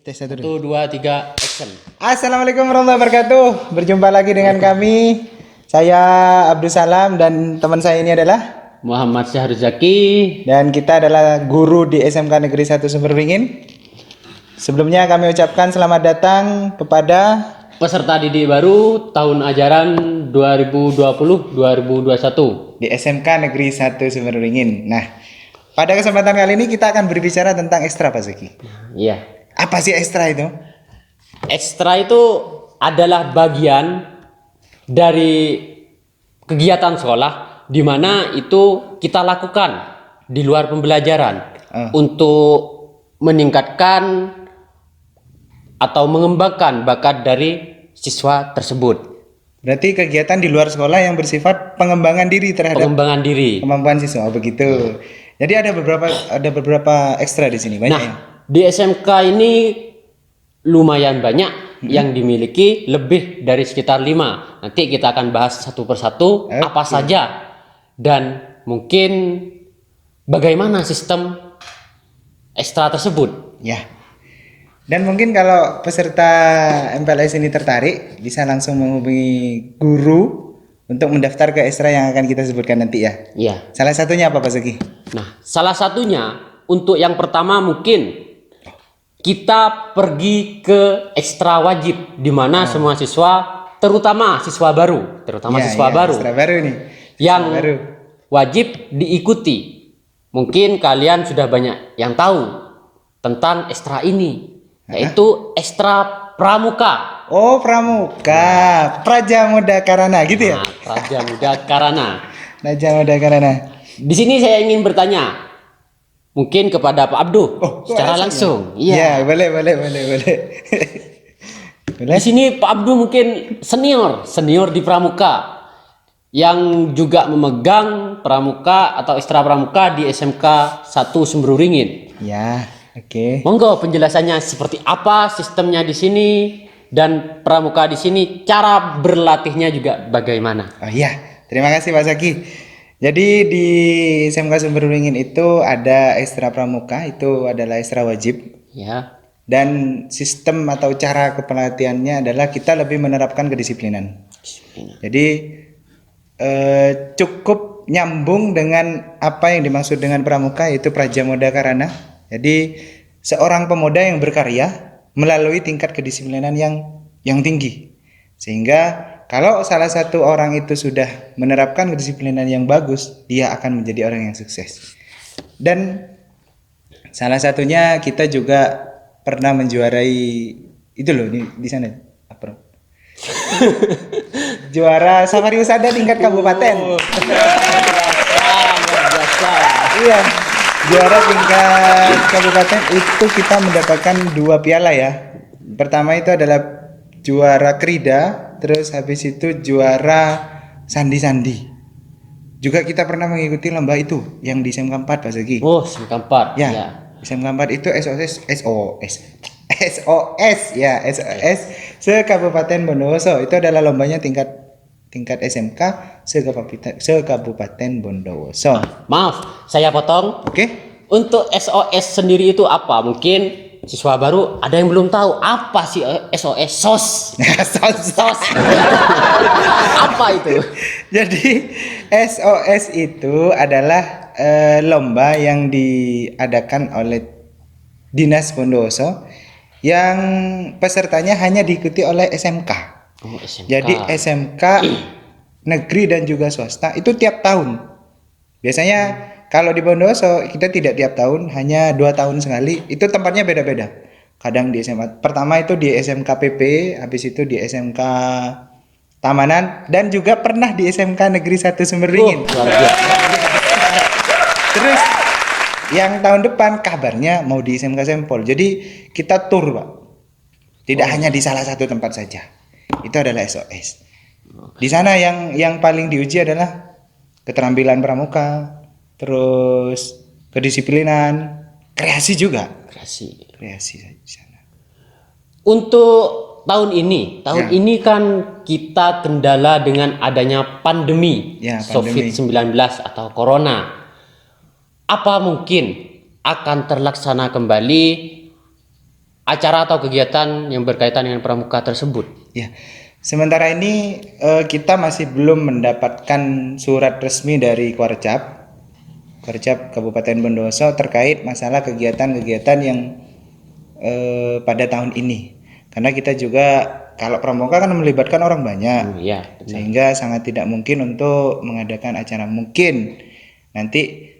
Tes satu Satu, dua, tiga, action. Assalamualaikum warahmatullahi wabarakatuh. Berjumpa lagi dengan kami. Saya Abdul Salam dan teman saya ini adalah, Muhammad Syahrir Zaki. dan kita adalah guru di SMK Negeri 1 Sumberwingin. Sebelumnya kami ucapkan selamat datang kepada Peserta didik baru tahun ajaran 2020-2021 di SMK Negeri 1 Sumberwingin. Nah, pada kesempatan kali ini kita akan berbicara tentang ekstra, Pak Zaki. Iya. Apa sih ekstra itu? Ekstra itu adalah bagian dari kegiatan sekolah di mana itu kita lakukan di luar pembelajaran untuk meningkatkan atau mengembangkan bakat dari siswa tersebut. Berarti kegiatan di luar sekolah yang bersifat pengembangan diri terhadap Pengembangan diri. kemampuan siswa. Begitu. Jadi ada beberapa ekstra di sini, banyak. Nah, di SMK ini lumayan banyak yang dimiliki, lebih dari sekitar 5. Nanti kita akan bahas satu persatu apa saja dan mungkin bagaimana sistem ekstra tersebut. Ya. Dan mungkin kalau peserta MPLS ini tertarik, bisa langsung menghubungi guru untuk mendaftar ke ekstra yang akan kita sebutkan nanti ya. Iya. Salah satunya apa, Pak Zaki? Nah, salah satunya untuk yang pertama mungkin kita pergi ke ekstra wajib di mana semua siswa, terutama siswa baru, siswa baru Ekstra baru nih. yang Baru. wajib diikuti. Mungkin kalian sudah banyak yang tahu tentang ekstra ini, yaitu ekstra pramuka. Oh, pramuka, Praja Muda Karana gitu ya? Nah, Praja Muda Karana. Praja Muda Karana. Di sini saya ingin bertanya, mungkin kepada Pak Abduh, secara langsung. Iya, boleh. Boleh. Di sini Pak Abduh mungkin senior di pramuka yang juga memegang pramuka atau ekstra pramuka di SMK 1 Sumberwingin. Ya, oke. Monggo penjelasannya seperti apa sistemnya di sini dan pramuka di sini, cara berlatihnya juga bagaimana? Oh iya, terima kasih Pak Zaki. Jadi di SMK Sumberwingin itu ada ekstra pramuka, itu adalah ekstra wajib. Ya. Dan sistem atau cara kepelatihannya adalah kita lebih menerapkan kedisiplinan. Jadi cukup nyambung dengan apa yang dimaksud dengan pramuka, yaitu Praja Muda Karana. Jadi seorang pemuda yang berkarya melalui tingkat kedisiplinan yang tinggi. Sehingga kalau salah satu orang itu sudah menerapkan kedisiplinan yang bagus, dia akan menjadi orang yang sukses. Dan salah satunya kita juga pernah menjuarai itu loh di sana apa? Juara Safari Usada tingkat kabupaten. Iya, juara tingkat kabupaten itu kita mendapatkan 2 piala ya. Pertama itu adalah juara Krida, terus habis itu juara Sandi-Sandi. Juga kita pernah mengikuti lomba itu yang di SMK 4, Pak Zaki. Oh, SMK 4. Ya. SMK 4 itu SOS se-Kabupaten Bondowoso. Itu adalah lombanya tingkat SMK se-Kabupaten Bondowoso. Maaf, saya potong. Oke. Untuk SOS sendiri itu apa? Mungkin siswa baru ada yang belum tahu apa sih SOS. SOS. Apa itu? Jadi SOS itu adalah lomba yang diadakan oleh Dinas Bondowoso yang pesertanya hanya diikuti oleh SMK. Oh, SMK. Jadi SMK negeri dan juga swasta itu tiap tahun. Biasanya kalau di Bondowoso kita tidak tiap tahun, hanya 2 tahun sekali. Itu tempatnya beda-beda. Kadang di SMA pertama itu di SMK PP, habis itu di SMK Tamanan, dan juga pernah di SMK Negeri 1 Sumberwingin. Luar biasa. Terus yang tahun depan kabarnya mau di SMK Sempol. Jadi kita tur, Pak. Tidak hanya di salah satu tempat saja. Itu adalah SOS. Di sana yang paling diuji adalah keterampilan pramuka, terus kedisiplinan, kreasi juga. Kreasi di sana. Untuk tahun ini kan kita kendala dengan adanya pandemi, COVID-19 atau corona. Apa mungkin akan terlaksana kembali acara atau kegiatan yang berkaitan dengan pramuka tersebut? Ya, sementara ini kita masih belum mendapatkan surat resmi dari Korcap Kabupaten Bondowoso terkait masalah kegiatan-kegiatan yang pada tahun ini. Karena kita juga kalau pramuka kan melibatkan orang banyak, Iya, sehingga sangat tidak mungkin untuk mengadakan acara. Mungkin nanti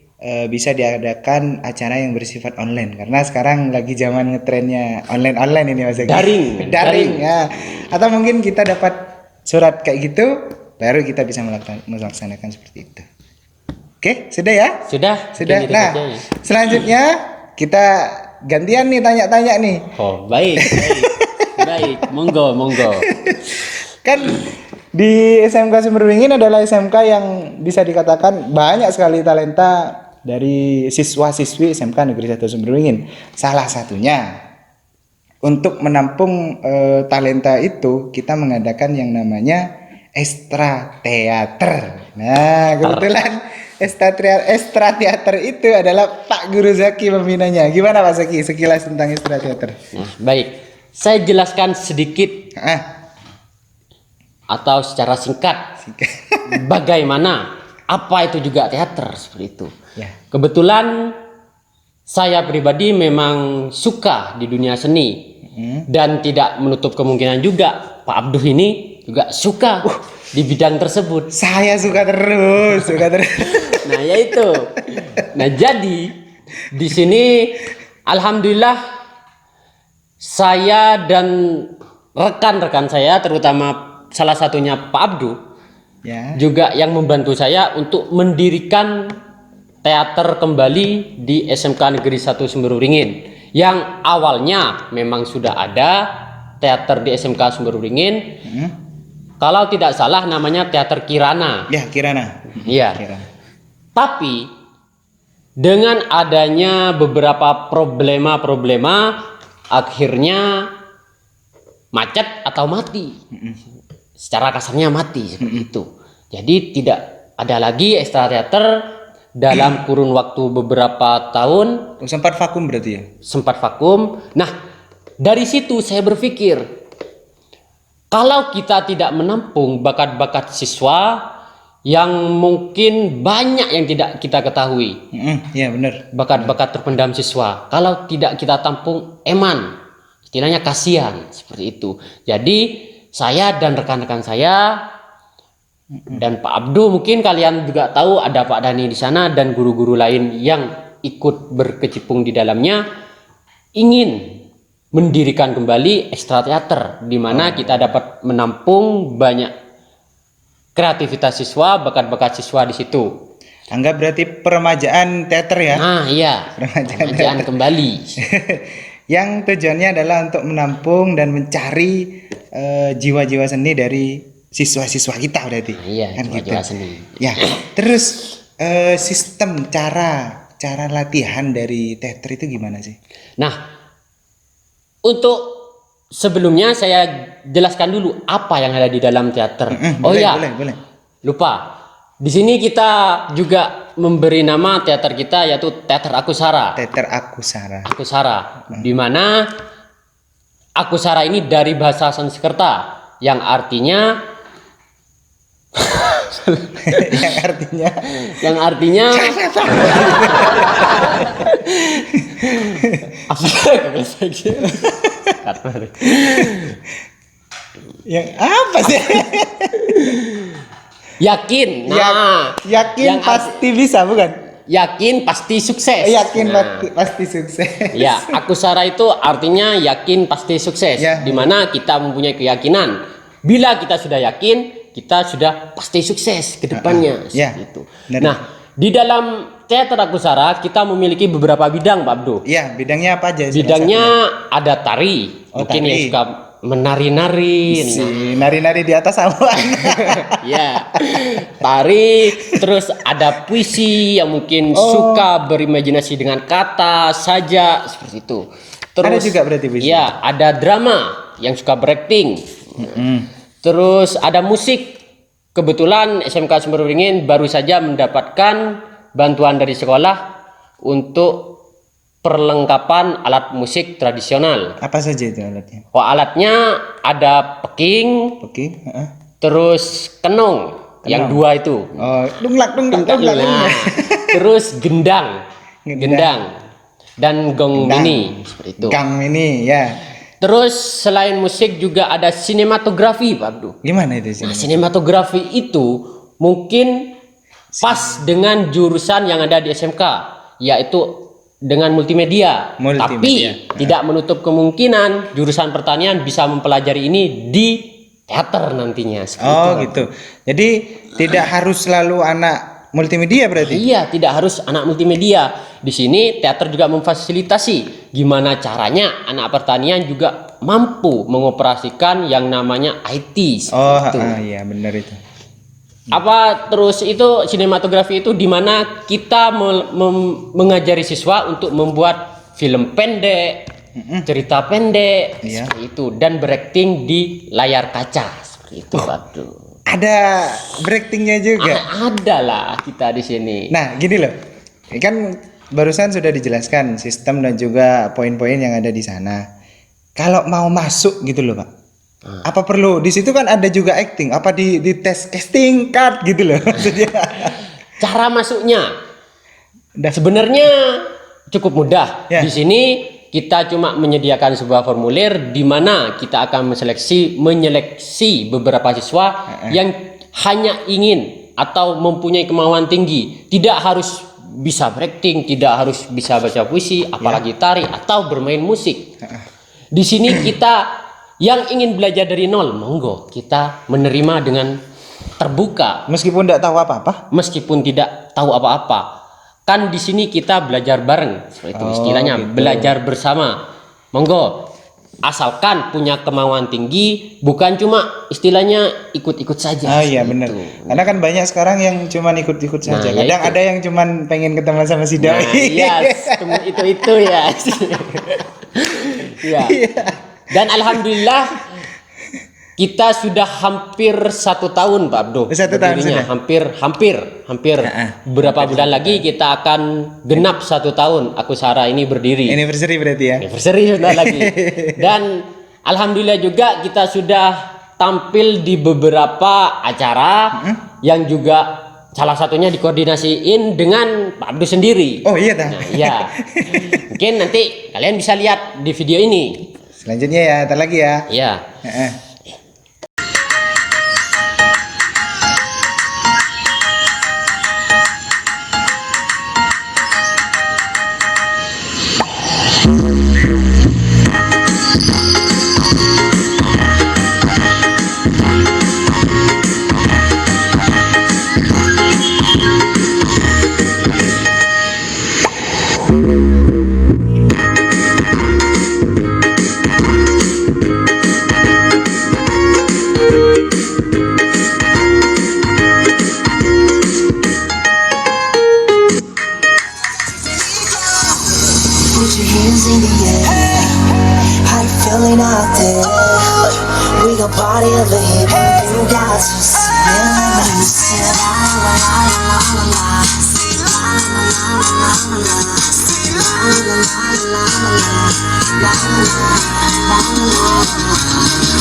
bisa diadakan acara yang bersifat online karena sekarang lagi zaman ngetrennya online ini Mas Egi. Daring. Ya. Atau mungkin kita dapat surat kayak gitu baru kita bisa melaksanakan seperti itu. Oke, sudah ya? Sudah. Sudah. Gitu Nah, saja ya. selanjutnya kita gantian nih tanya-tanya nih. Oh, baik. Baik, monggo. Kan di SMK Sumberwingin adalah SMK yang bisa dikatakan banyak sekali talenta dari siswa-siswi SMK Negeri 1 Sumberwingin. Salah satunya untuk menampung talenta itu kita mengadakan yang namanya Ekstra Teater. Nah, kebetulan Ekstra Teater itu adalah Pak Guru Zaki pembinanya. Gimana Pak Zaki sekilas tentang Ekstra Teater? Nah, baik. Saya jelaskan sedikit atau secara singkat bagaimana apa itu juga teater seperti itu. Ya. Kebetulan saya pribadi memang suka di dunia seni dan tidak menutup kemungkinan juga Pak Abduh ini juga suka di bidang tersebut. Saya suka terus. Nah, yaitu. Nah, jadi di sini alhamdulillah saya dan rekan-rekan saya, terutama salah satunya Pak Abdu, Ya. juga yang membantu saya untuk mendirikan teater kembali di SMK Negeri 1 Sumberwringin. Yang awalnya memang sudah ada teater di SMK Sumberwringin. Kalau tidak salah namanya Teater Kirana. Ya, Kirana. Iya. Kirana. Tapi dengan adanya beberapa problema akhirnya macet atau mati. Secara kasarnya mati seperti itu. Jadi tidak ada lagi Ekstra Teater dalam kurun waktu beberapa tahun. Sempat vakum berarti ya? Sempat vakum. Nah, dari situ saya berpikir kalau kita tidak menampung bakat-bakat siswa yang mungkin banyak yang tidak kita ketahui, Iya benar. bakat-bakat terpendam siswa, kalau tidak kita tampung istilahnya kasihan seperti itu. Jadi saya dan rekan-rekan saya dan Pak Abdu, mungkin kalian juga tahu ada Pak Dani di sana dan guru-guru lain yang ikut berkecimpung di dalamnya, ingin mendirikan kembali Ekstra Teater di mana kita dapat menampung banyak kreativitas siswa, bakat-bakat siswa di situ. Anggap berarti peremajaan teater ya? Nah, iya. Peremajaan kembali. Yang tujuannya adalah untuk menampung dan mencari jiwa-jiwa seni dari siswa-siswa kita berarti. Nah, iya, kan jiwa-jiwa gitu. seni. Ya, terus sistem cara latihan dari teater itu gimana sih? Nah, untuk sebelumnya saya jelaskan dulu apa yang ada di dalam teater. Boleh. Lupa. Di sini kita juga memberi nama teater kita yaitu Teater Akusara. Teater Akusara. Akusara, di mana Akusara ini dari bahasa Sanskerta yang artinya yang artinya Yang apa sih? Yakin. Nah, yakin pasti bisa bukan? Yakin pasti sukses. Yakin pasti sukses. Ya, Akusara itu artinya yakin pasti sukses. Ya. Dimana kita mempunyai keyakinan. Bila kita sudah yakin, kita sudah pasti sukses ke depannya. Ya. Itu. Benar. Nah, di dalam Teater Akusara kita memiliki beberapa bidang, Pak Abdu. Iya, bidangnya apa aja? Bidangnya ada tari. Mungkin tari. yang suka menari-nari. Nari-nari di atas awan. Ya, tari, terus ada puisi yang mungkin suka berimajinasi dengan kata saja seperti itu. Terus Ada juga berarti puisi. Ya, ada drama yang suka berakting. Terus ada musik. Kebetulan SMK Sumberwringin baru saja mendapatkan bantuan dari sekolah untuk perlengkapan alat musik tradisional. Apa saja itu alatnya? Oh, alatnya ada peking, Oke. Heeh. terus kenong, yang dua itu. Oh, dunglak dunglak dunglak. Nah, terus gendang, dan gong Gendang. mini seperti itu. Gang ini ya. Terus selain musik juga ada sinematografi, Pak Abdu. Gimana itu sih? Nah, sinematografi itu mungkin pas dengan jurusan yang ada di SMK, yaitu dengan multimedia. Multimedia. Tapi tidak menutup kemungkinan jurusan pertanian bisa mempelajari ini di teater nantinya. Seperti Oh itu, gitu. Jadi tidak harus selalu anak multimedia berarti? Iya, tidak harus anak multimedia. Di sini teater juga memfasilitasi gimana caranya anak pertanian juga mampu mengoperasikan yang namanya IT. Oh seperti itu. iya benar itu. Apa terus itu sinematografi itu di mana kita mengajari siswa untuk membuat film pendek, cerita pendek, Iya. seperti itu, dan berakting di layar kaca seperti itu, Waduh. Ada breaktingnya juga. Ada lah kita di sini. Nah gini loh, kan barusan sudah dijelaskan sistem dan juga poin-poin yang ada di sana. Kalau mau masuk gitu loh Pak, apa perlu di situ kan ada juga acting? Apa di tes casting card gitu loh maksudnya? Cara masuknya Dah. sebenarnya cukup mudah. Ya. Di sini kita cuma menyediakan sebuah formulir di mana kita akan menyeleksi beberapa siswa yang hanya ingin atau mempunyai kemauan tinggi, tidak harus bisa berakting, tidak harus bisa baca puisi, apalagi tari atau bermain musik. Di sini kita yang ingin belajar dari nol, monggo kita menerima dengan terbuka, Meskipun tidak tahu apa-apa. meskipun tidak tahu apa-apa. Kan di sini kita belajar bareng, seperti itu istilahnya, gitu. belajar bersama. Monggo, asalkan punya kemauan tinggi, bukan cuma istilahnya ikut-ikut saja. Ah iya seperti benar. itu. Karena kan banyak sekarang yang cuman ikut-ikut saja. ya Kadang itu. ada yang cuman pengen ketemu sama si Nah, doi. itu ya. Ya. Dan alhamdulillah kita sudah hampir 1 tahun, Pak Abdo. 1 tahun berdirinya. sudah? Hampir. Beberapa bulan lagi kita akan genap 1 tahun Aku Sarah ini berdiri. Anniversary berarti ya. Anniversary sudah lagi. Dan alhamdulillah juga kita sudah tampil di beberapa acara yang juga salah satunya dikoordinasiin dengan Pak Abdu sendiri. Oh iya dah. Nah, iya. Mungkin nanti kalian bisa lihat di video ini. Selanjutnya ya, ntar lagi ya. Iya. Heeh. Put your hands in the air. How you feeling out there? We gon' party over here. You got to smell me. Say la la la la la la. Say la la la la la la. Say la la la la la la. La la la la la.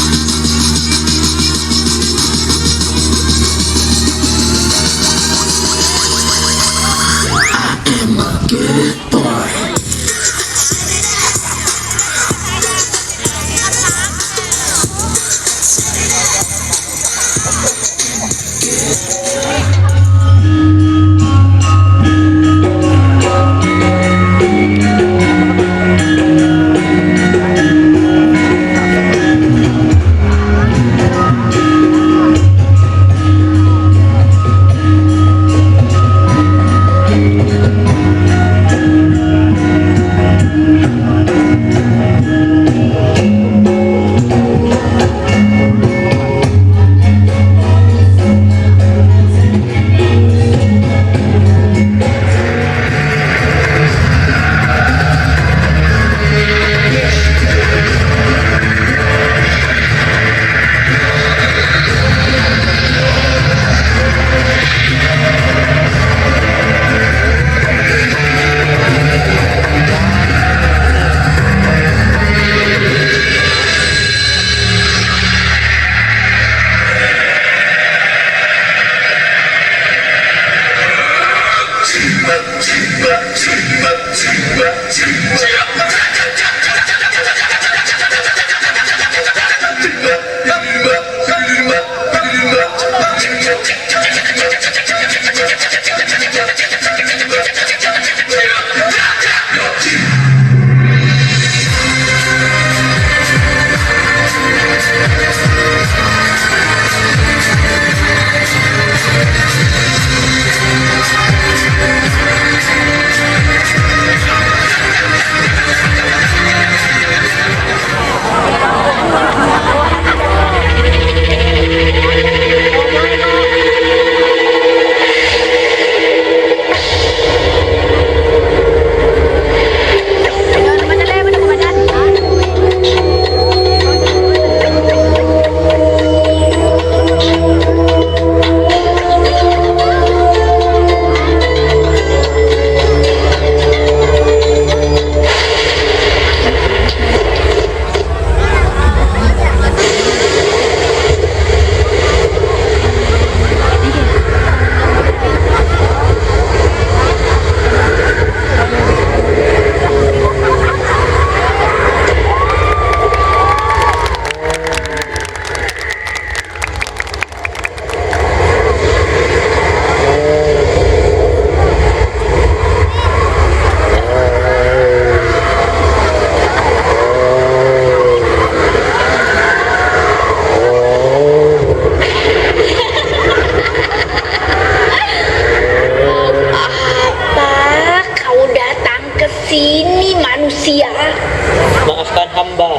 Maafkan hamba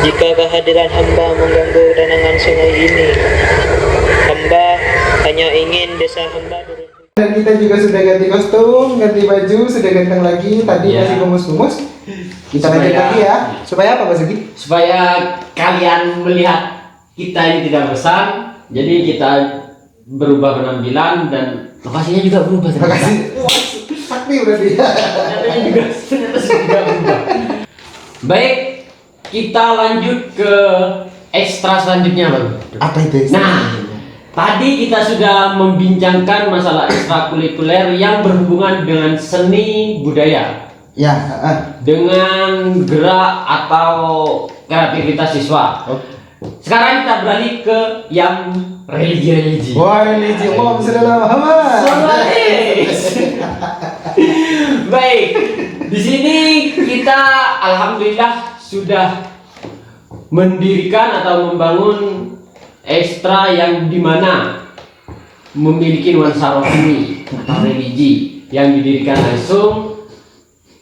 jika kehadiran hamba mengganggu tenangan sungai ini. Hamba hanya ingin desa hamba turun. Dan kita juga sudah ganti kostum, ganti baju, sudah ganteng lagi. Tadi Iya. masih kumus-kumus. Kita Supaya- lanjut lagi ya. Supaya apa Mas Ugi? Supaya kalian melihat kita ini tidak bosan, jadi kita berubah penampilan dan lokasinya juga berubah. Terima kasih. Wah, sakti berarti. Ternyata juga berubah. Baik, kita lanjut ke ekstra selanjutnya, Bang. Apa itu? Nah, tadi kita sudah membincangkan masalah ekstrakurikuler yang berhubungan dengan seni budaya, Ya, dengan gerak atau kreativitas siswa. Sekarang kita beralih ke yang religi-religi. Wah, religi Sallallahu Muhammad. Baik, di sini kita alhamdulillah sudah mendirikan atau membangun ekstra yang dimana memiliki nuansa rohani atau religi yang didirikan langsung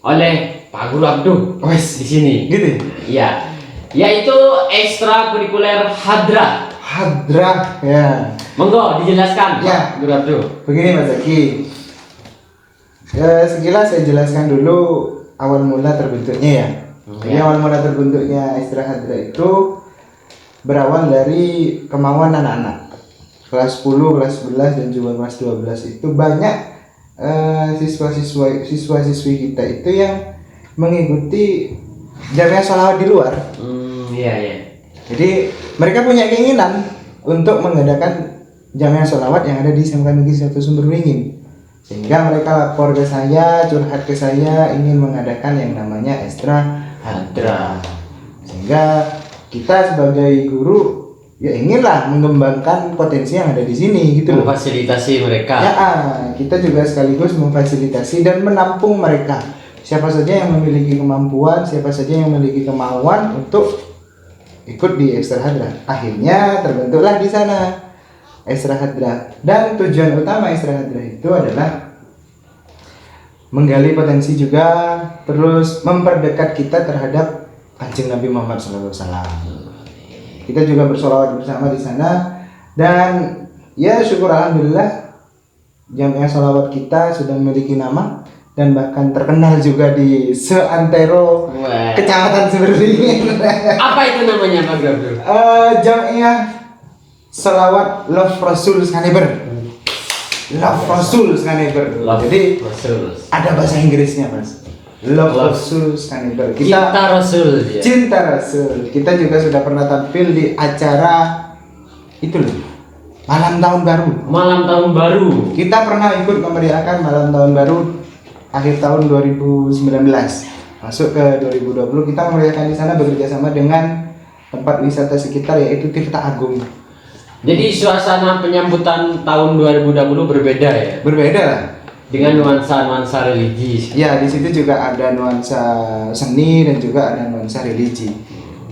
oleh Pak Guru Abduh Wes, di sini. gitu. Ya, yaitu ekstrakurikuler Hadrah. Hadrah, ya. Monggo dijelaskan, Ya. Pak Guru Abduh. Begini Mas Zaki. Sekilas saya jelaskan dulu awal mula terbentuknya ya. Jadi Ya. awal mula terbentuknya Ekstra Hadrah itu berawal dari kemauan anak-anak. Kelas 10, kelas 11 dan juga kelas 12 itu banyak siswa-siswi kita itu yang mengikuti jamiah sholawat di luar. Iya, iya. Jadi mereka punya keinginan untuk mengadakan jamiah sholawat yang ada di SMK Negeri 1 Sumber Beringin. Sehingga mereka lapor ke saya, curhat ke saya, ingin mengadakan yang namanya Ekstra Hadrah. Sehingga kita sebagai guru ya inginlah mengembangkan potensi yang ada di sini gitu loh. Memfasilitasi mereka. Ya, kita juga sekaligus memfasilitasi dan menampung mereka. Siapa saja yang memiliki kemampuan, siapa saja yang memiliki kemauan untuk ikut di Ekstra Hadrah. Akhirnya terbentuklah di sana Ekstra Hadrah. Dan tujuan utama Ekstra Hadrah itu adalah menggali potensi juga, terus memperdekat kita terhadap Kanjeng Nabi Muhammad SAW. Kita juga bersolawat bersama di sana dan ya syukur alhamdulillah jamiah sholawat kita sudah memiliki nama dan bahkan terkenal juga di seantero Wah. kecamatan Seberingin. Apa itu namanya, Pak Guru Abduh? Jamiah Sholawat Love Rasul Skaneber. Love Rasul Skaneber. Jadi Rasul. ada bahasa Inggrisnya Mas. Love Rasul Skaneber. Cinta Rasul ya. Cinta Rasul. Kita juga sudah pernah tampil di acara itu loh. Malam Tahun Baru. Malam Tahun Baru. Kita pernah ikut memeriahkan Malam Tahun Baru akhir tahun 2019 masuk ke 2020 kita merayakan di sana bekerja sama dengan tempat wisata sekitar yaitu Tirta Agung. Jadi suasana penyambutan tahun 2020 berbeda ya, Berbeda lah. dengan nuansa-nuansa religi. Ya, di situ juga ada nuansa seni dan juga ada nuansa religi.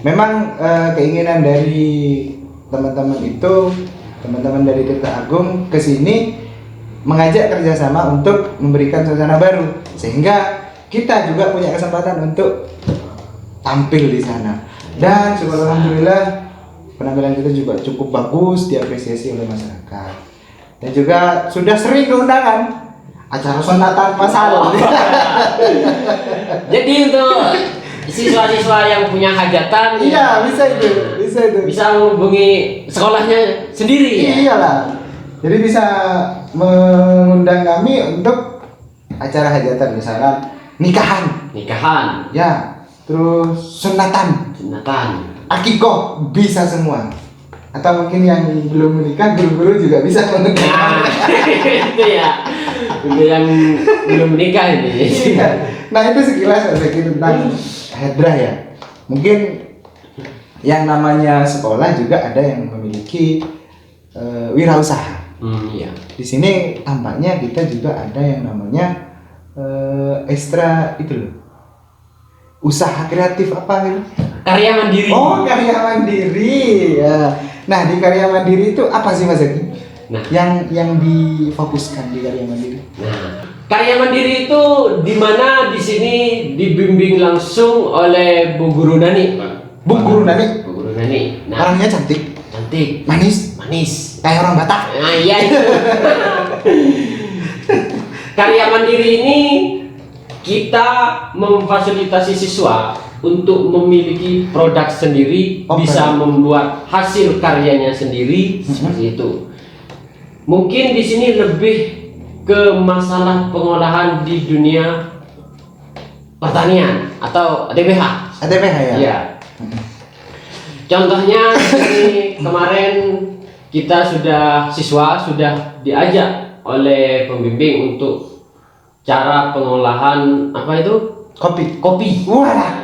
Memang keinginan dari teman-teman dari Tirta Agung ke sini mengajak kerjasama untuk memberikan suasana baru, sehingga kita juga punya kesempatan untuk tampil di sana. Dan syukur alhamdulillah penampilan kita juga cukup bagus, diapresiasi oleh masyarakat. Dan juga sudah sering keundangan acara sunatan masal. Jadi untuk siswa-siswa yang punya hajatan, Iya, bisa itu. bisa menghubungi sekolahnya sendiri ya. Iyalah. Jadi bisa mengundang kami untuk acara hajatan, misalkan Nikahan, ya, terus sunatan, akikoh, bisa semua. Atau mungkin yang belum menikah, guru-guru juga bisa mengundang. nah, itu ya, itu yang belum menikah ini. Iya. Nah, itu sekilas sedikit tentang Hedra ya. Mungkin yang namanya sekolah juga ada yang memiliki wirausaha. Iya. Di sini tampaknya kita juga ada yang namanya ekstra itu loh, usaha kreatif apa gitu? Karya mandiri. Oh, karya mandiri ya. Nah, di karya mandiri itu apa sih Mas Zaki? Nah. yang difokuskan di karya mandiri. Nah, karya mandiri itu di mana di sini dibimbing langsung oleh Bu Guru Nani, Pak. Bu Guru Nani. Bu Guru Nani. Nah, Orangnya cantik, manis, kayak orang Batak. Nah, iya itu. Karya mandiri ini kita memfasilitasi siswa untuk memiliki produk sendiri, Oh, bisa baik. membuat hasil karyanya sendiri seperti itu. Mungkin di sini lebih ke masalah pengolahan di dunia pertanian atau ATBH. ATPH ya. Iya. Contohnya ini kemarin kita siswa sudah diajak oleh pembimbing untuk cara pengolahan apa itu? Kopi. Wah,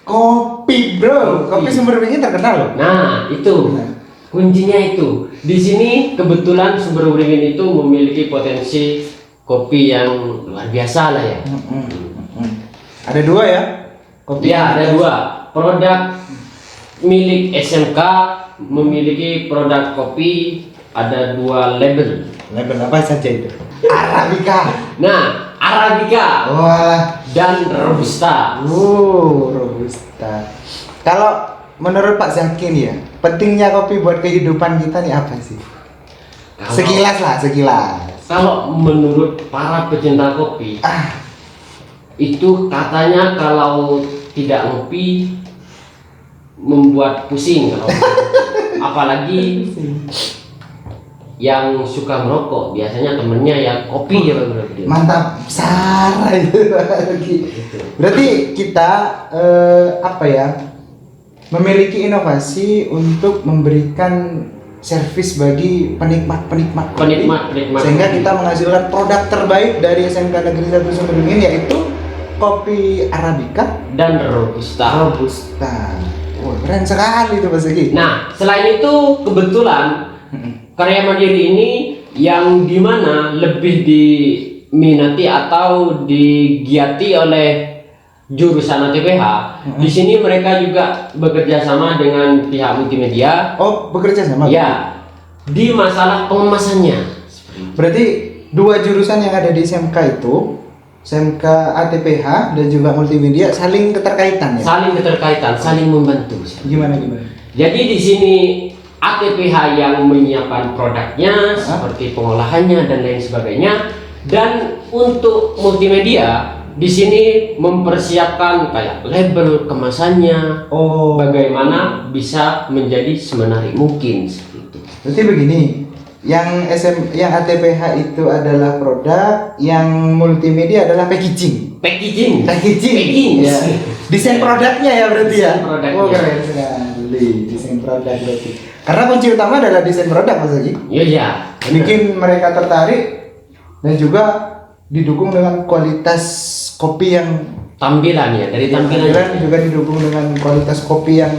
kopi bro, kopi sumber beringin terkenal loh. Nah, itu kuncinya itu. Di sini kebetulan Sumber Beringin itu memiliki potensi kopi yang luar biasa lah ya. Ada dua ya? Kopi. Ya, ada dua. Produk milik SMK memiliki produk kopi, ada dua label. Label apa saja itu? Arabica. Nah, Arabica Wah. dan Robusta. Robusta. Kalau menurut Pak Zaki nih ya, pentingnya kopi buat kehidupan kita nih apa sih? Sekilas. Kalau menurut para pecinta kopi, itu katanya kalau tidak ngopi membuat pusing kalau apalagi yang suka merokok biasanya temennya ya kopi ya Bang. Mantap, Sarah itu lagi. Berarti kita apa ya? Memiliki inovasi untuk memberikan servis bagi penikmat kopi. Sehingga kita menghasilkan produk terbaik dari SMK Negeri 1 Sumber Beringin, yaitu kopi Arabica dan Robusta. Wah, keren sekali itu Mas Zaki. Nah, selain itu kebetulan karya mandiri ini yang dimana lebih diminati atau digiati oleh jurusan ATPH. Di sini mereka juga bekerja sama dengan pihak multimedia. Oh, bekerja sama? Ya, di masalah pengemasannya. Berarti dua jurusan yang ada di SMK itu, SMK ATPH dan juga multimedia saling keterkaitan ya? Saling keterkaitan, saling membantu. Gimana? Jadi di sini ATPH yang menyiapkan produknya, seperti pengolahannya dan lain sebagainya, dan untuk multimedia di sini mempersiapkan kayak label kemasannya, bagaimana bisa menjadi semenarik mungkin seperti itu. Berarti begini, yang ATPH itu adalah produk, yang multimedia adalah packaging. Ya. Desain produknya ya berarti ya. Oh, keren sekali. Desain produk berarti. Karena kunci utama adalah desain produk Mas Zaki. Iya. Bikin mereka tertarik dan juga didukung dengan kualitas kopi yang Tampilan ya, dari tampilan tampilan juga didukung dengan kualitas kopi yang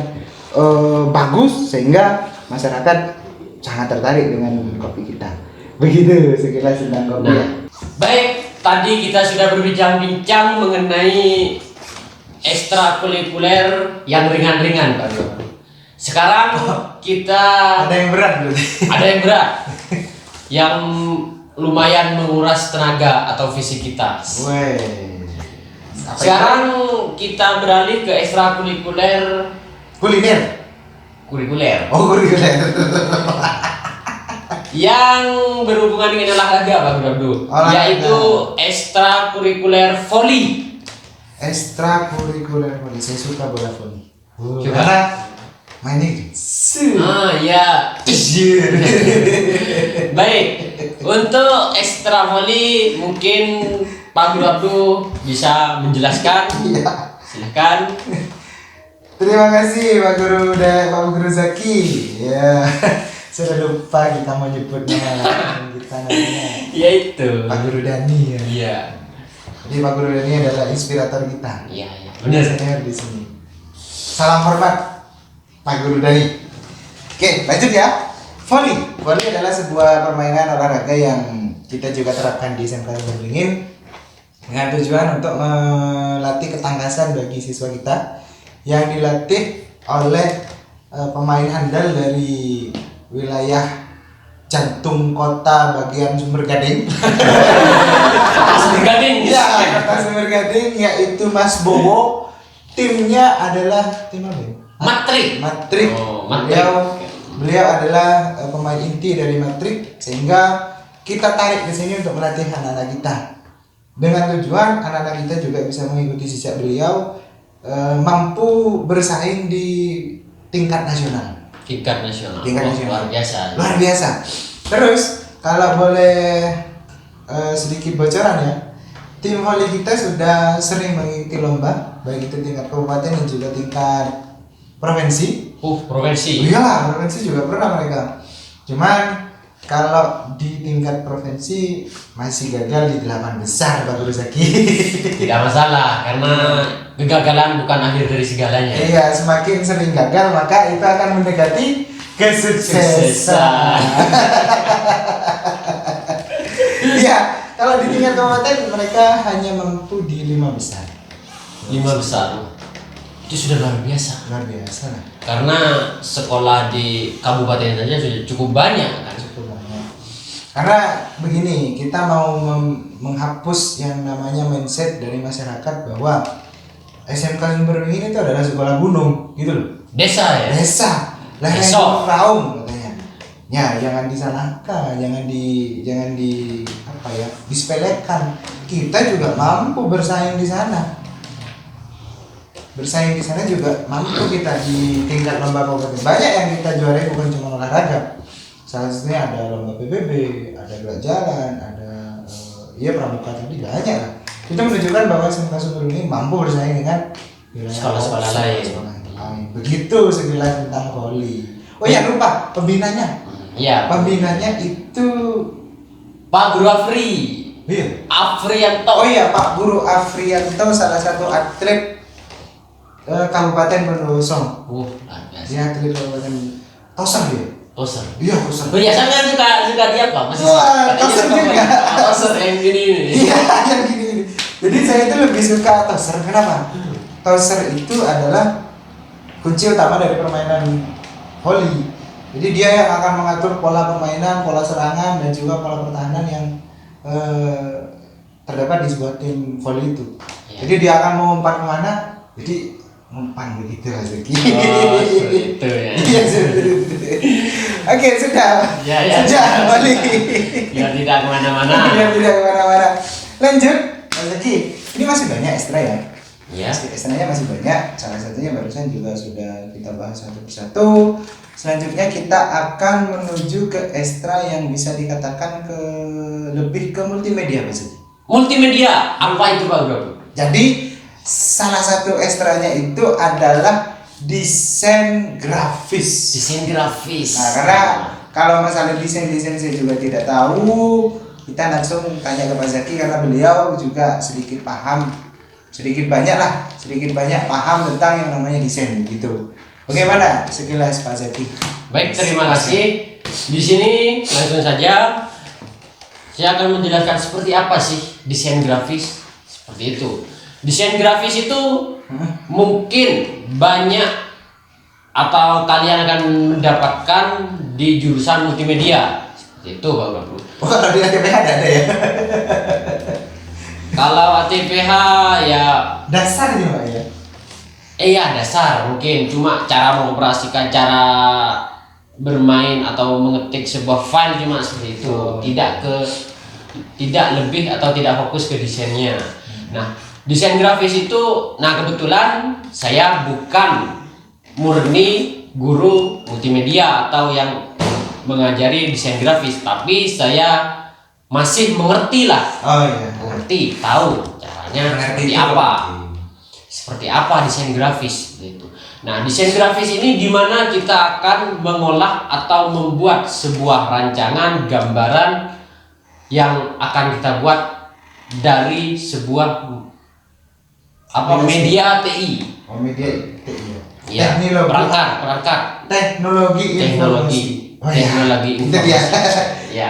bagus sehingga masyarakat sangat tertarik dengan kopi kita. Begitu sekilas tentang kopi. Nah, baik, tadi kita sudah berbincang-bincang mengenai ekstrakurikuler yang ringan-ringan, Pak Bro. Sekarang kita Ada yang berat belum? ada yang berat, yang lumayan menguras tenaga atau fisik kita. Weh. Apa Sekarang kita beralih ke ekstrakurikuler kuliner. kurikuler Oh, kuliner. yang berhubungan dengan olahraga, Pak Bro, Olahraga. yaitu ekstrakurikuler voli. Ekstrakurikuler voli. Saya suka bola voli. Suka? Karena mainnya gitu. Ah ya. Baik, untuk ekstra voli mungkin Pak Abdu bisa menjelaskan. Iya. Silakan. Terima kasih Pak Guru dan Pak Guru Zaki. Ya, sudah lupa kita mau nyebut nama kita namanya Ya itu. Pak Guru Dani ya. Iya. Jadi Pak Guru Dani adalah inspirator kita. Iya, iya. Benar saya di sini. Salam hormat Pak Guru Dani. Oke, lanjut ya. Voli. Voli adalah sebuah permainan olahraga yang kita juga terapkan di SMK Beringin dengan tujuan untuk melatih ketangkasan bagi siswa kita yang dilatih oleh pemain handal dari wilayah jantung kota bagian Sumber Gading. Gading. Ya, kota Sumber Gading yaitu Mas Bowo. Timnya adalah tim apa? Ya? Matrik. Matrik. Oh, Matrik. Beliau adalah pemain inti dari Matrik sehingga kita tarik ke sini untuk melatih anak-anak kita. Dengan tujuan anak-anak kita juga bisa mengikuti jejak beliau, mampu bersaing di tingkat nasional. Tingkat nasional. Tingkat Oh, nasional. luar biasa. Luar biasa. Terus kalau boleh sedikit bocoran ya, tim voli kita sudah sering mengikuti lomba, baik itu tingkat kabupaten dan juga tingkat provinsi. Provinsi. Iyalah, provinsi juga pernah mereka. Cuman kalau di tingkat provinsi masih gagal di 8 besar Pak Guru Zaki. Tidak masalah, karena kegagalan bukan akhir dari segalanya. Iya, semakin sering gagal maka itu akan mendekati kesuksesan. Iya, kalau di tingkat kabupaten mereka hanya mampu di 5 besar. 5 besar. Itu sudah luar biasa. Luar biasa lah. Karena sekolah di kabupaten saja sudah cukup banyak kan. Cukup banyak. Karena begini, kita mau menghapus yang namanya mindset dari masyarakat bahwa SMK Sumber Beringin itu adalah sekolah gunung, gitu loh. Desa ya. Desa, lereng Desa. gunung raung katanya. Ya, jangan disalahkan, jangan di apa ya, disepelekan. Kita juga mampu bersaing di sana. Bersaing di sana juga mampu kita di tingkat lomba kabupaten. Banyak yang kita juarai bukan cuma olahraga. Salah satunya ada lomba PBB, ada gerak jalan, ada pramuka tadi banyak lah. Itu menunjukkan bahwa SMK Sumber ini mampu bersaing dengan Sekolah-sekolah lain. Begitu sekilas tentang voli. Oh ya lupa pembinanya. Iya. Pembinanya itu Pak Guru Afri. iya. Afrianto. Oh iya Pak Guru Afrianto, salah satu atlet Kabupaten Bondowoso. Luar biasa. Dia atlet Kabupaten Toser dia. Toser. Iya Toser. Biasanya kan suka dia Pak. Masih Wah, Toser suka juga. Toser yang gini. Iya yang gini-gini. Jadi saya itu lebih suka Toser. Kenapa? Toser itu adalah kunci utama dari permainan voli. Jadi dia yang akan mengatur pola permainan, pola serangan dan juga pola pertahanan yang terdapat di sebuah tim voli itu. Ya. Jadi dia akan mengumpan kemana? Jadi umpan begitu Rezeki. Oh, seperti itu ya. Iya, seperti itu. Oke, sudah. Ya. Sudah, balik. Biar tidak kemana-mana. Biar tidak kemana-mana. Lanjut, Rezeki. Ini masih banyak ekstra ya? Ya. Ekstranya masih banyak. Salah satunya barusan juga sudah kita bahas satu persatu. Selanjutnya kita akan menuju ke ekstra yang bisa dikatakan lebih ke multimedia maksudnya. Multimedia, apa itu Pak Bro? Jadi salah satu ekstranya itu adalah desain grafis. Desain grafis. Nah, karena kalau masalah desain saya juga tidak tahu. kita langsung tanya ke Pak Zaki karena beliau juga sedikit paham, sedikit banyak paham tentang yang namanya desain gitu. Bagaimana sekilas Pak Zaki? Baik, terima kasih. Di sini langsung saja saya akan menjelaskan seperti apa sih desain grafis. Seperti itu. Desain grafis itu mungkin banyak atau kalian akan mendapatkan di jurusan multimedia. Seperti itu, Pak Bro. Oh, kalau di ATPH ada ya? Kalau ATPH ya Dasar ini Pak ya? iya dasar mungkin, cuma cara mengoperasikan, cara bermain atau mengetik sebuah file cuma seperti itu, tidak lebih atau tidak fokus ke desainnya. Nah, desain grafis itu, nah kebetulan saya bukan murni guru multimedia atau yang mengajari desain grafis, tapi saya masih mengerti lah, Oh iya. mengerti, tahu caranya seperti apa desain grafis gitu. Nah, desain grafis ini dimana kita akan mengolah atau membuat sebuah rancangan gambaran yang akan kita buat dari sebuah media TI. Oh, media TI Ya, Teknologi. perangkat Teknologi informasi. Oh, ya. teknologi Itu dia. Ya.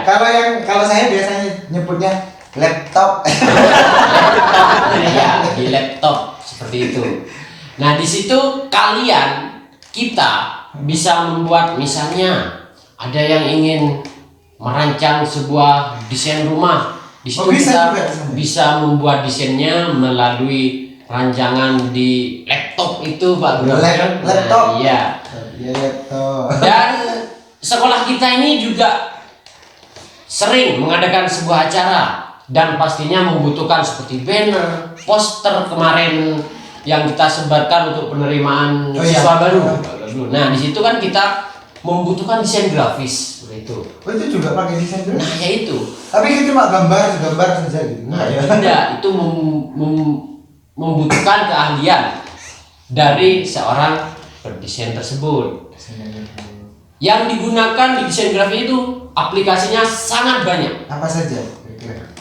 Kalau saya biasanya nyebutnya laptop. Ya, di laptop seperti itu. Nah, di situ kita bisa membuat, misalnya ada yang ingin merancang sebuah desain rumah. Di situ bisa kita juga. bisa membuat desainnya melalui rancangan di laptop itu, Pak Bro. Laptop. Nah, iya. Ya, laptop. Dan sekolah kita ini juga sering mengadakan sebuah acara dan pastinya membutuhkan seperti banner, poster kemarin yang kita sebarkan untuk penerimaan siswa baru. Nah, di situ kan kita membutuhkan desain grafis seperti itu. Oh, itu juga pakai desain grafis. Nah, ya itu. Tapi itu cuma gambar saja gitu. Nah, tidak, itu membutuhkan keahlian dari seorang pendesain tersebut. Yang digunakan di desain grafis itu aplikasinya sangat banyak. Apa saja? Kira-kira?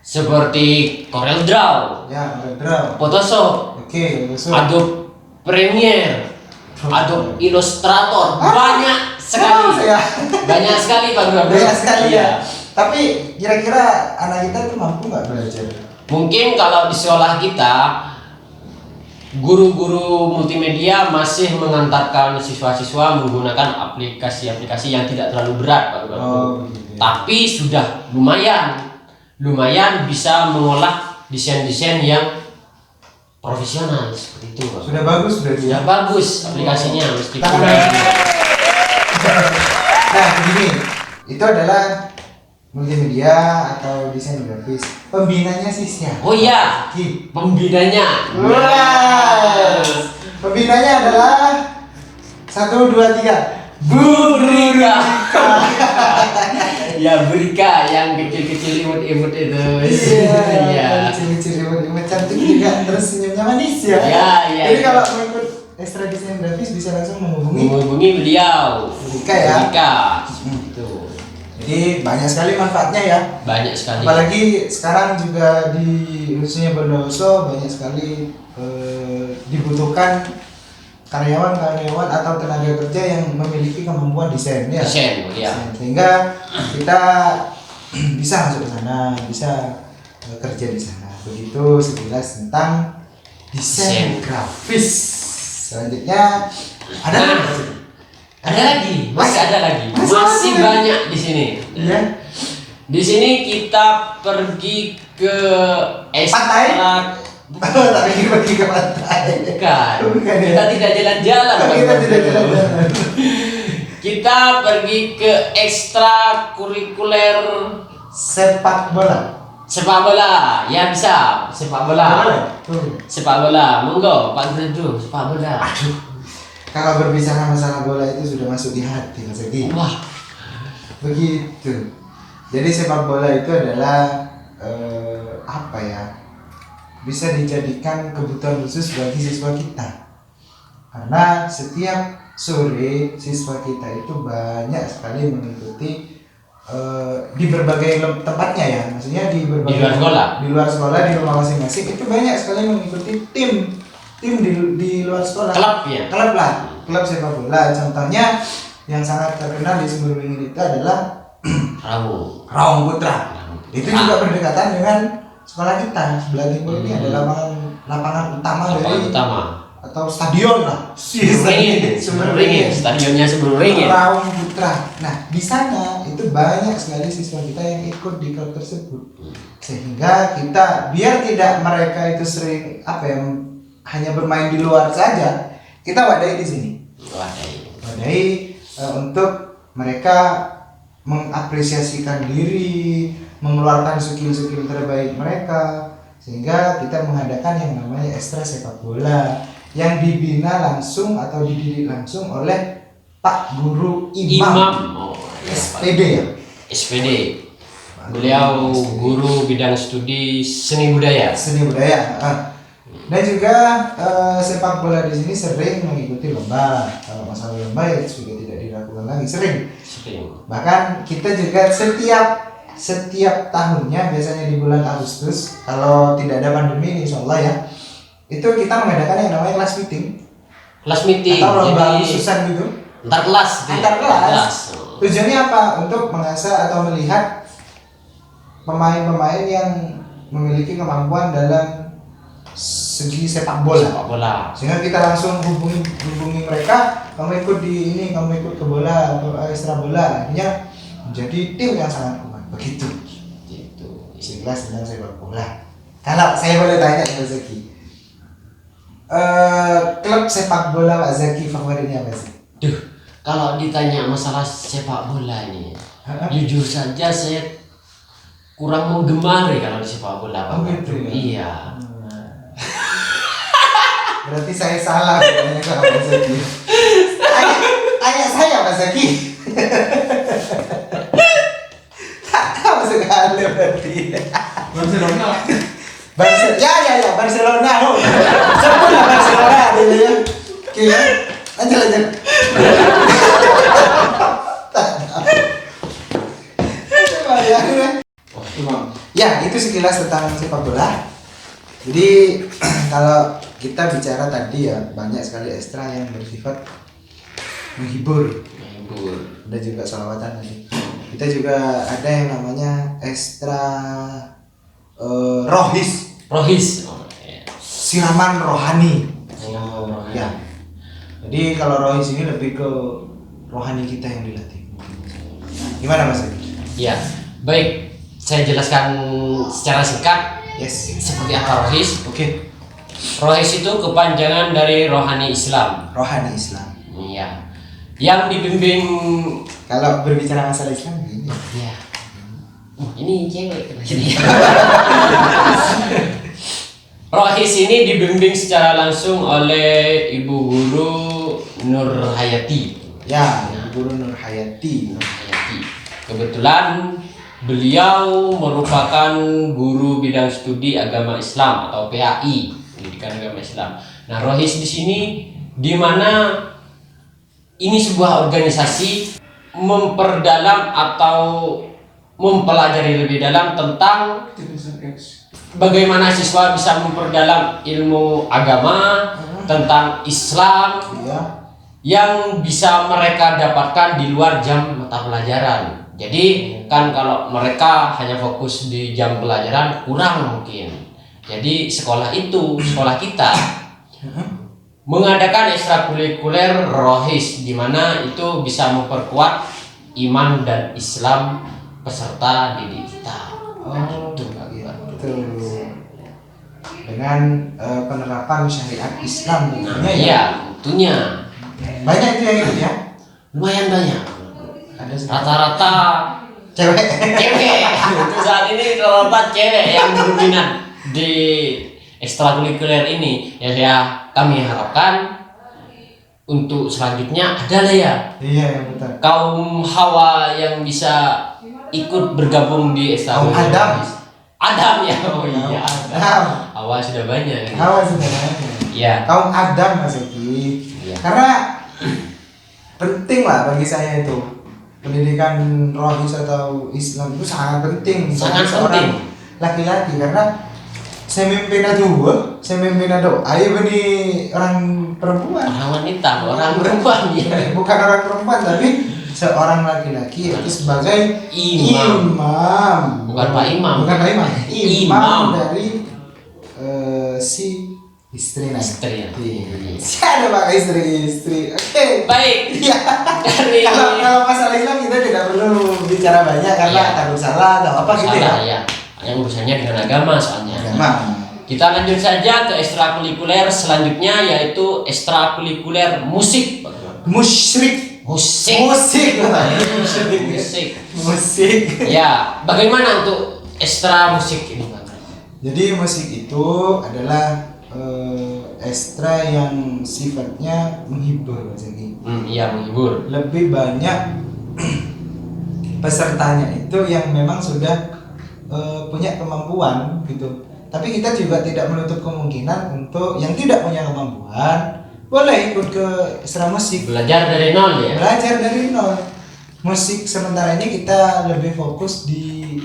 Seperti CorelDRAW, Ya, draw. Photoshop, Oke, Adobe Premiere, Adobe Illustrator, banyak sekali. Ya. Banyak sekali, Pak Bro. Banyak sekali Iya. ya. Tapi kira-kira anak kita itu mampu nggak belajar? Mungkin kalau di sekolah kita guru-guru multimedia masih mengantarkan siswa-siswa menggunakan aplikasi-aplikasi yang tidak terlalu berat, Pak Bro. Gitu. Tapi sudah lumayan bisa mengolah desain-desain yang profesional seperti itu, Pak. Sudah bagus berarti. Sudah bagus aplikasinya meskipun. Nah, begini. Itu adalah multimedia atau desain grafis. Pembinanya sih siapa? Oh iya, pembinanya. Wah. Pembinanya adalah 1, 2, 3. Bu Rika. Ya, Bu Rika yang kecil-kecil imut-imut itu. Iya. Kecil-kecil imut cantik juga, terus senyumnya manis ya. Iya. Jadi kalau mau ikut ekstra desain grafis bisa langsung menghubungi beliau. Rika ya. Rika. Itu. Jadi banyak sekali manfaatnya ya. Banyak sekali. Apalagi sekarang juga di khususnya Bondowoso banyak sekali dibutuhkan karyawan-karyawan atau tenaga kerja yang memiliki kemampuan desain ya. Desain, ya. Sehingga kita bisa masuk ke sana, bisa kerja di sana. Begitu sekilas tentang desain grafis. Selanjutnya ada lagi, masih ada lagi. Masih banyak di sini. Ya. Di sini kita pergi ke Pantai? Tapi pergi ke pantai. Bukan. Bukan, ya. Kita tidak jalan-jalan. Kita tidak jalan-jalan. Kita pergi ke ekstrakurikuler Sepak bola. sepak bola. Ya bisa, sepak bola. Sepak bola. Monggo, Pak Guru, sepak bola. Aduh. Kalau berbicara masalah bola itu sudah masuk di hati Mas Egi. Wah, Begitu. Jadi sepak bola itu adalah apa ya? Bisa dijadikan kebutuhan khusus bagi siswa kita. Karena setiap sore siswa kita itu banyak sekali mengikuti di berbagai tempatnya ya, maksudnya di berbagai Di luar sekolah? di luar sekolah, di rumah masing-masing itu banyak sekali mengikuti tim di luar sekolah. Klub ya? Klub lah, klub sepak bola. Contohnya yang sangat terkenal di Sumberwingin itu adalah Rawung Putra. Itu juga berdekatan dengan sekolah kita. Sebelah timur ini ada lapangan utama dari atau stadion lah. Sumberwingin, stadionnya Sumberwingin. Rawung Putra. Nah, di sana itu banyak sekali siswa kita yang ikut di klub tersebut. Sehingga kita biar tidak mereka itu sering hanya bermain di luar saja, kita wadahi di sini. Wadahi untuk mereka mengapresiasikan diri, mengeluarkan skill-skill terbaik mereka, sehingga kita mengadakan yang namanya ekstra sepak bola yang dibina langsung atau dididik langsung oleh Pak Guru Imam. SPD ya? SPD. Beliau guru bidang studi seni budaya. Dan juga sepak bola di sini sering mengikuti lomba. Kalau masalah lomba ya juga tidak dilakukan lagi, sering. Bahkan kita juga setiap tahunnya, biasanya di bulan Agustus, kalau tidak ada pandemi insya Allah ya, itu kita mengadakan yang namanya class meeting atau lomba khususan gitu antar kelas. Tujuannya apa? Untuk mengasah atau melihat pemain-pemain yang memiliki kemampuan dalam segi sepak bola. Sehingga kita langsung hubungi mereka, kamu ikut di ini, kamu ikut ke bola atau ekstra bola, akhirnya menjadi tim yang sangat kuat. Begitu. Sekilas tentang sepak bola. Kalau saya boleh tanya Pak Zaki, klub sepak bola Pak Zaki favoritnya apa sih? Kalau ditanya masalah sepak bola ini, jujur saja saya kurang menggemari kalau di sepak bola. Gitu ya? Iya. Berarti saya salah katanya kalau Pak Zaki. Ayah saya Pak Zaki. Tak tahu sekali berarti. Barcelona. Ya Barcelona. Sebutlah Barcelona dulu ya. Oke ya. Lanjut. Ya, itu sekilas tentang sepak bola. Jadi kalau kita bicara tadi ya, banyak sekali ekstra yang bersifat menghibur. Ada juga sholawatan tadi. Kita juga ada yang namanya ekstra rohis. Siraman rohani. Ya. Jadi kalau rohis ini lebih ke rohani kita yang dilatih. Gimana Mas? Ya, baik. Saya jelaskan secara singkat. Yes. Seperti apa rohis? Oke. Rohis itu kepanjangan dari rohani Islam. Rohani Islam. Iya. Yang dibimbing. Kalau berbicara masalah Islam ini. Iya. Ini cewek. Rohis ini dibimbing secara langsung oleh Ibu Guru Nur Hayati. Ya, Ibu Guru Nur Hayati. Kebetulan beliau merupakan guru bidang studi agama Islam atau PAI, pendidikan agama Islam. Nah, rohis di sini di mana ini sebuah organisasi memperdalam atau mempelajari lebih dalam tentang bagaimana siswa bisa memperdalam ilmu agama tentang Islam yang bisa mereka dapatkan di luar jam mata pelajaran. Jadi kan kalau mereka hanya fokus di jam pelajaran kurang mungkin. Jadi sekolah kita mengadakan ekstrakurikuler rohis di mana itu bisa memperkuat iman dan Islam peserta didik kita. Betul. Dengan penerapan syariat Islam tentunya Iya, tentunya. Banyak itu yang ikut ya? Lumayan banyak. Rata-rata Cewek. Untuk saat ini rata-rata cewek yang berminat di ekstrakurikuler ini. Ya kami harapkan untuk selanjutnya adalah ya. Iya, betul. Kaum Hawa yang bisa ikut bergabung di ekstrakurikuler. Adam ya. Oh iya. Adam. Hawa sudah banyak. Hawa sudah banyak. Iya. Kaum Adam Mas Eki. Iya. Karena penting lah bagi saya itu pendidikan rohis atau Islam itu sangat penting bagi Sangat seorang penting. laki-laki, karena saya mimpi doa, ayo bani orang perempuan, Orang wanita, orang perempuan ya. bukan orang perempuan tapi seorang laki-laki itu sebagai Imam. Bukan Pak Imam. bukan Pak Imam, Imam. dari si istri nanti. Istri ya. Siapa Pak istri? Oke. Baik. Iya. Dari Kalau masalah Islam kita tidak perlu bicara banyak karena Iya. takut salah atau apa gitu salah ya. ya. Yang urusannya dengan agama soalnya. Agama. Kita lanjut saja ke ekstrakurikuler selanjutnya, yaitu ekstrakurikuler musik. Musyrik. Musik. Musik. Musik. Ya, bagaimana untuk ekstra musik ini, Bang? Jadi musik itu adalah ekstra yang sifatnya menghibur Mas Egi. Iya, menghibur. Lebih banyak pesertanya itu yang memang sudah punya kemampuan gitu. Tapi kita juga tidak menutup kemungkinan untuk yang tidak punya kemampuan boleh ikut ke ekstra musik. Belajar dari nol ya. Belajar dari nol. Musik sementara ini kita lebih fokus di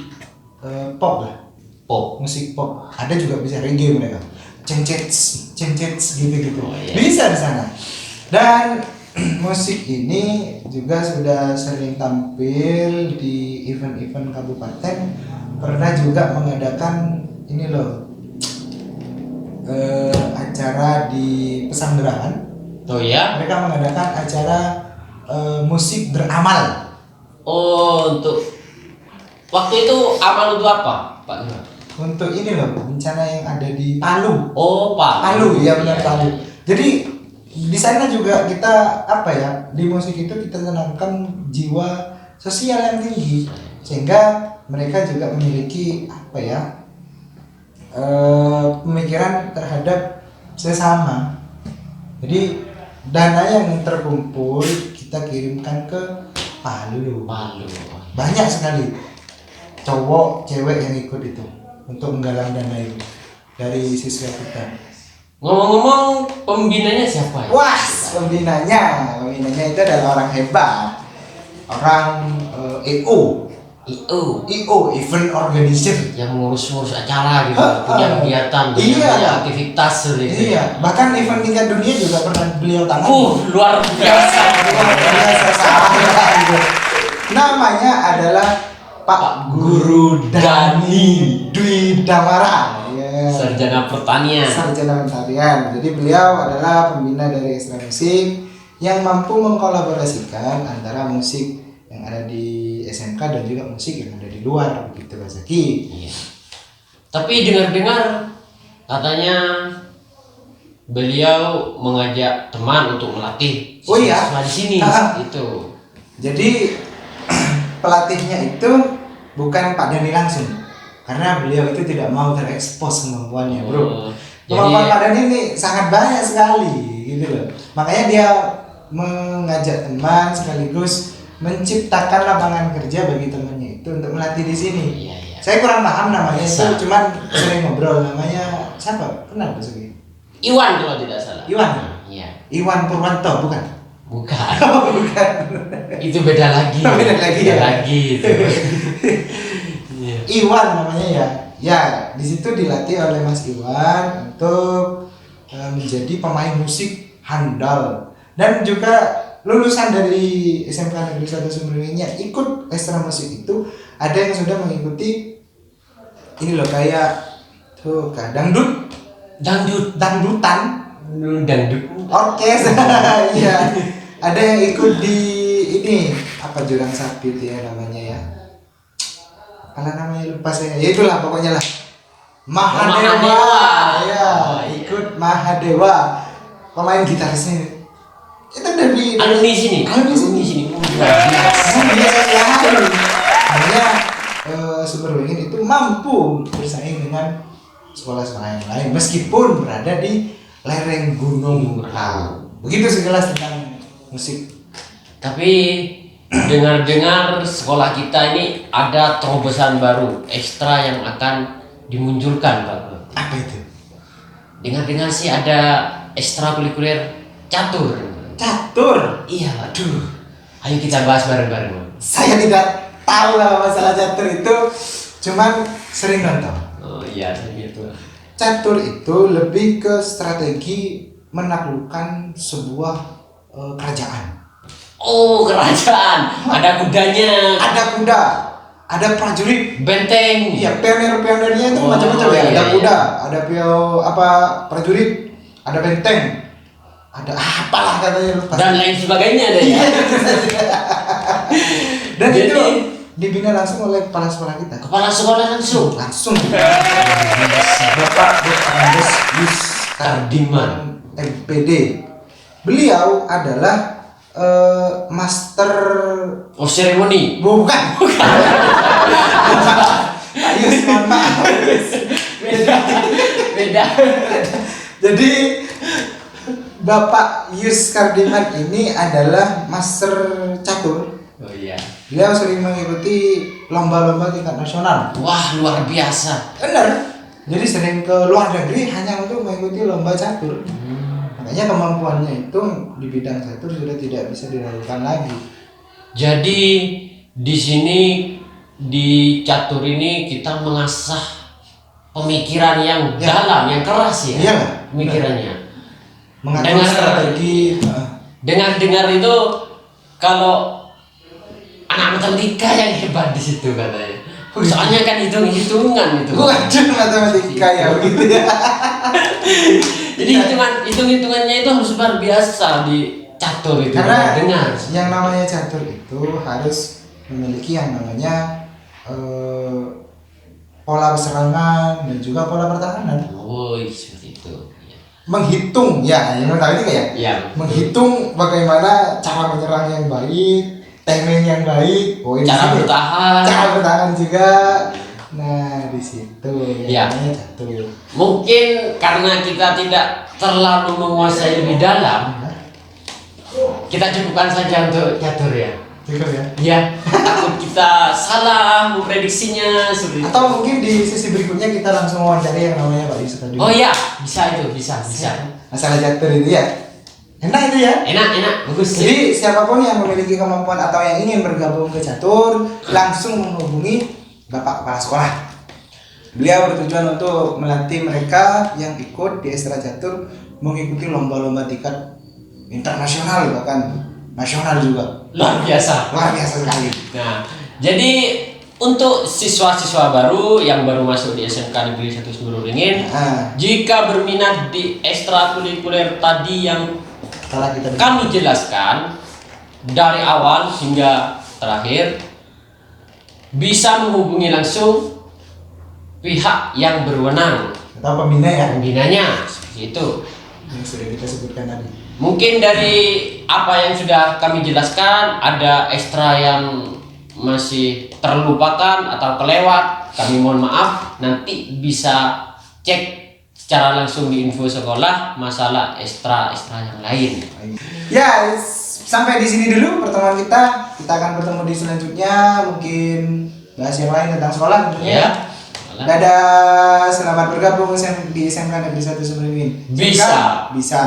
pop lah. Pop. Musik pop. Ada juga bisa reggae mereka. Cengcets gitu-gitu. Oh, iya. Bisa di sana. Dan musik ini juga sudah sering tampil di event-event kabupaten. Pernah juga mengadakan ini loh, acara di Pesanggerahan. Oh ya. Mereka mengadakan acara musik beramal. Oh, untuk waktu itu amal untuk apa, Pak? Untuk ini loh, bencana yang ada di Palu. Oh, Pak. Palu ya benar Iya, Palu. iya. Jadi di sana juga kita apa ya, di musik itu kita tanamkan jiwa sosial yang tinggi sehingga mereka juga memiliki apa ya, pemikiran terhadap sesama. Jadi dana yang terkumpul kita kirimkan ke Palu. Palu. Banyak sekali cowok cewek yang ikut itu untuk menggalang dana itu dari siswa kita. Ngomong-ngomong, pembinanya siapa ya? Wah, pembinanya itu adalah orang hebat, orang EO, event organizer. Yang ngurus-ngurus acara gitu, Hah, punya ah. kegiatan, Iya. punya aktivitas gitu. Iya, bahkan event tingkat dunia juga pernah beliau tangani. Luar biasa. Luar biasa sangat gitu. Namanya adalah Pak Guru Dani Dwi Damara. Ya. Sarjana pertanian. Sarjana pertanian. Jadi beliau adalah pembina dari ekstra musik yang mampu mengkolaborasikan antara musik yang ada di SMK dan juga musik yang ada di luar, begitu Mas Zaki. Iya. Tapi dengar-dengar katanya beliau mengajak teman untuk melatih Oh iya? siswa di sini. Ah. Itu. Jadi pelatihnya itu bukan Pak Dani langsung, karena beliau itu tidak mau terekspos kemampuannya, bro. Oh, Kemampuan jadi- Pak Dani ini sangat banyak sekali, gitu loh. Makanya dia mengajak teman sekaligus menciptakan lapangan kerja bagi temannya itu untuk melatih di sini. Iya, iya. Saya kurang paham namanya Bisa. itu, cuman sering ngobrol. Namanya siapa? Kenal Mas Ugi? Iwan kalau tidak salah. Iwan? Iya. Iwan Purwanto, bukan? Bukan. Oh, bukan. Itu beda lagi. Beda lagi ya? lagi itu. Iya. Iwan namanya ya. Ya, di situ dilatih oleh Mas Iwan untuk menjadi pemain musik handal dan juga lulusan dari SMK Negeri 1 Sumberwulunya ikut ekstra musik itu. Ada yang sudah mengikuti ini loh, kayak tuh dangdut, dangdutan, Dangdut. orkes. Iya. Ada yang ikut di ini apa Jurang Sapi itu ya namanya ya. Apa namanya lupa saya. Ya itulah pokoknya lah. Mahadewa. Mahadewa. Ya, Oh, iya. ikut Mahadewa. Pemain gitarisnya itu dari Alumni sini. Alumni sini. Luar biasa. Biasa sekali. Makanya Sumberwingin itu mampu bersaing dengan sekolah-sekolah yang lain meskipun berada di lereng gunung Raung. Begitu sekilas tentang musik. Tapi dengar-dengar sekolah kita ini ada terobosan baru ekstra yang akan dimunculkan, Pak. Apa itu? Dengar-dengar sih ada ekstrakurikuler catur. Catur. Iya, aduh. Ayo kita bahas bareng-bareng. saya tidak tahu lah masalah catur itu, cuman sering nonton. Oh iya gitu. Catur itu lebih ke strategi menaklukkan sebuah kerajaan. Oh kerajaan, ada kudanya, Ada kuda, ada prajurit. benteng. Iya, pionir-pionirnya itu Oh, macam-macam ya. iya, Ada iya. kuda, ada prajurit, ada benteng, ada apalah katanya lupa. Dan lain sebagainya deh ya. Dan Jadi- itu dibina langsung oleh kepala sekolah kita. Kepala sekolah langsung. Langsung. Bapak Dr. Andes Yus Kardiman. MPD. Beliau adalah master Oh seremoni. bukan. Ayus, mohon maaf. Beda. Jadi Bapak Yus Kardiman ini adalah master catur. Oh iya. Beliau sering mengikuti lomba-lomba tingkat nasional. Wah luar biasa. Benar. Jadi sering ke luar negeri hanya untuk mengikuti lomba catur. Makanya kemampuannya itu di bidang catur sudah tidak bisa diragukan lagi. Jadi di sini di catur ini kita mengasah pemikiran yang Ya. dalam, yang keras ya. Iya, Pemikirannya. Mengatur Dengar- strategi. Dengar-dengar itu kalau anak matematika yang hebat di situ katanya. Soalnya kan hitung-hitungan itu. Waduh, matematika ya begitu ya. Jadi hitungannya itu harus luar biasa di catur itu. Karena dengar. yang namanya catur itu harus memiliki yang namanya pola serangan dan juga pola pertahanan. Oh, seperti itu. Ya. Menghitung ya, yang tadi kayak Iya. menghitung bagaimana cara menyerang yang baik, timing yang baik, oh, ini Cara sini. bertahan. Cara bertahan juga. Nah, di situ Ya. yang namanya catur. Mungkin karena kita tidak terlalu menguasai lebih dalam, kita cukupkan saja untuk catur ya. Cukup ya. Ya, takut kita salah memprediksinya seperti itu. Atau mungkin di sesi berikutnya kita langsung wawancari yang namanya Pak Yusuf tadi. Oh iya, bisa itu, bisa. Masalah catur itu ya. Enak itu ya. Enak, bagus. Jadi siapapun yang memiliki kemampuan atau yang ingin bergabung ke catur langsung menghubungi Bapak Kepala Sekolah. Beliau bertujuan untuk melatih mereka yang ikut di Ekstra Catur mengikuti lomba-lomba tingkat internasional bahkan nasional juga. Luar biasa. Luar biasa sekali. Nah, jadi untuk siswa-siswa baru yang baru masuk di SMK Negeri 1 Semeruringin, Nah, jika berminat di ekstrakurikuler tadi yang setelah kita kami jelaskan dari awal hingga terakhir, bisa menghubungi langsung pihak yang berwenang, atau pembina ya pembinanya, seperti itu. yang sudah kita sebutkan tadi. Mungkin dari apa yang sudah kami jelaskan, ada ekstra yang masih terlupakan atau kelewat, kami mohon maaf. Nanti bisa cek secara langsung di info sekolah masalah ekstra yang lain. Ya, sampai di sini dulu pertemuan kita. Kita akan bertemu di selanjutnya, mungkin bahas yang lain tentang sekolah tentunya. Ya. Dadah, selamat bergabung di SMK Negeri 1 Semeruringin. Bisa. Bisa.